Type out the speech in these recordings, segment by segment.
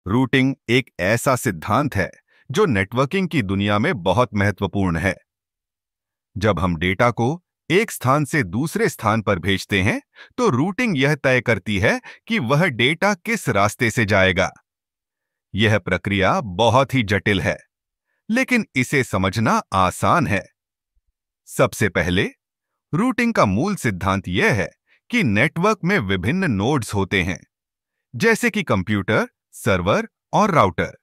Routing एक ऐसा सिद्धांत है जो नेटवर्किंग की दुनिया में बहुत महत्वपूर्ण है। जब हम डेटा को एक स्थान से दूसरे स्थान पर भेजते हैं, तो रूटिंग यह तय करती है कि वह डेटा किस रास्ते से जाएगा। यह प्रक्रिया बहुत ही जटिल है, लेकिन इसे समझना आसान है। सबसे पहले, रूटिंग का मूल सिद्धांत यह है कि नेटवर्क में विभिन्न नोड्स होते हैं, जैसे कि कंप्यूटर, सर्वर और राउटर।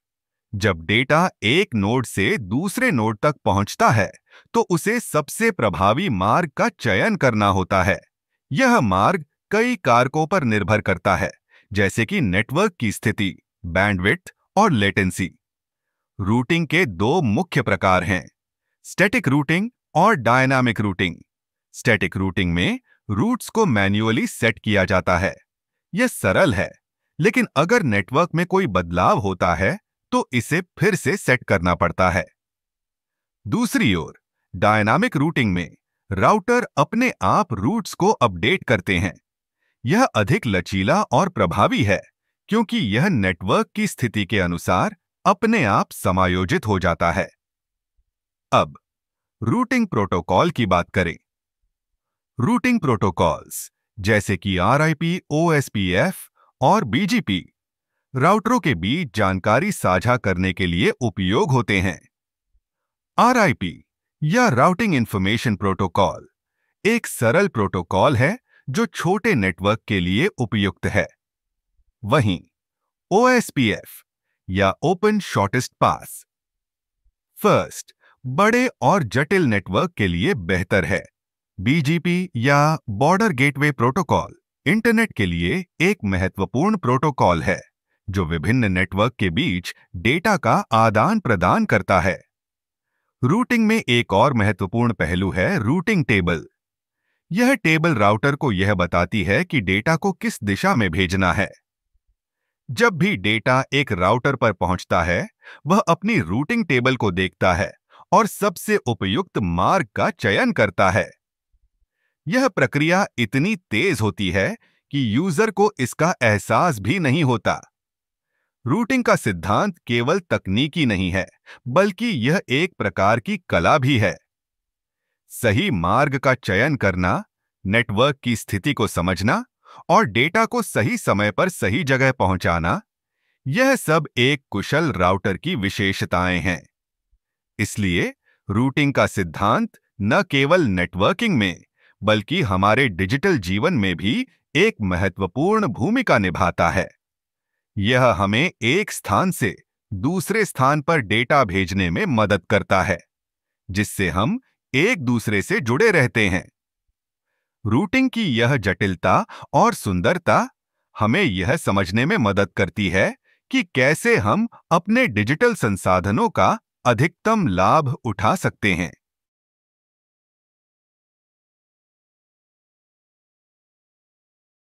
जब डेटा एक नोड से दूसरे नोड तक पहुंचता है, तो उसे सबसे प्रभावी मार्ग का चयन करना होता है। यह मार्ग कई कारकों पर निर्भर करता है, जैसे कि नेटवर्क की स्थिति, बैंडविड्थ और लेटेंसी। रूटिंग के दो मुख्य प्रकार हैं, स्टैटिक रूटिंग और डायनामिक रूटिंग। स्टैटिक रूटिंग में रूट्स को मैन्युअली सेट किया जाता है। यह सरल है, लेकिन अगर नेटवर्क में कोई बदलाव होता है, तो इसे फिर से सेट करना पड़ता है। दूसरी ओर, डायनामिक रूटिंग में राउटर अपने आप रूट्स को अपडेट करते हैं। यह अधिक लचीला और प्रभावी है, क्योंकि यह नेटवर्क की स्थिति के अनुसार अपने आप समायोजित हो जाता है। अब रूटिंग प्रोटोकॉल की बात करें। रूटिंग प्रोटोकॉल्स जैसे कि RIP, OSPF और BGP राउटरों के बीच जानकारी साझा करने के लिए उपयोग होते हैं। RIP या राउटिंग इंफॉर्मेशन प्रोटोकॉल एक सरल प्रोटोकॉल है जो छोटे नेटवर्क के लिए उपयुक्त है। वहीं OSPF या ओपन शॉर्टेस्ट पास फर्स्ट बड़े और जटिल नेटवर्क के लिए बेहतर है। BGP या बॉर्डर गेटवे प्रोटोकॉल इंटरनेट के लिए एक महत्वपूर्ण प्रोटोकॉल है, जो विभिन्न नेटवर्क के बीच डेटा का आदान प्रदान करता है। रूटिंग में एक और महत्वपूर्ण पहलू है रूटिंग टेबल। यह टेबल राउटर को यह बताती है कि डेटा को किस दिशा में भेजना है। जब भी डेटा एक राउटर पर पहुंचता है, वह अपनी रूटिंग टेबल को देखता है और सबसे उपयुक्त मार्ग का चयन करता है। यह प्रक्रिया इतनी तेज होती है कि यूजर को इसका एहसास भी नहीं होता। रूटिंग का सिद्धांत केवल तकनीकी नहीं है, बल्कि यह एक प्रकार की कला भी है। सही मार्ग का चयन करना, नेटवर्क की स्थिति को समझना और डेटा को सही समय पर सही जगह पहुंचाना, यह सब एक कुशल राउटर की विशेषताएं हैं। इसलिए रूटिंग का सिद्धांत न केवल नेटवर्किंग में, बल्कि हमारे डिजिटल जीवन में भी एक महत्वपूर्ण भूमिका निभाता है। यह हमें एक स्थान से दूसरे स्थान पर डेटा भेजने में मदद करता है, जिससे हम एक दूसरे से जुड़े रहते हैं। रूटिंग की यह जटिलता और सुंदरता हमें यह समझने में मदद करती है कि कैसे हम अपने डिजिटल संसाधनों का अधिकतम लाभ उठा सकते हैं।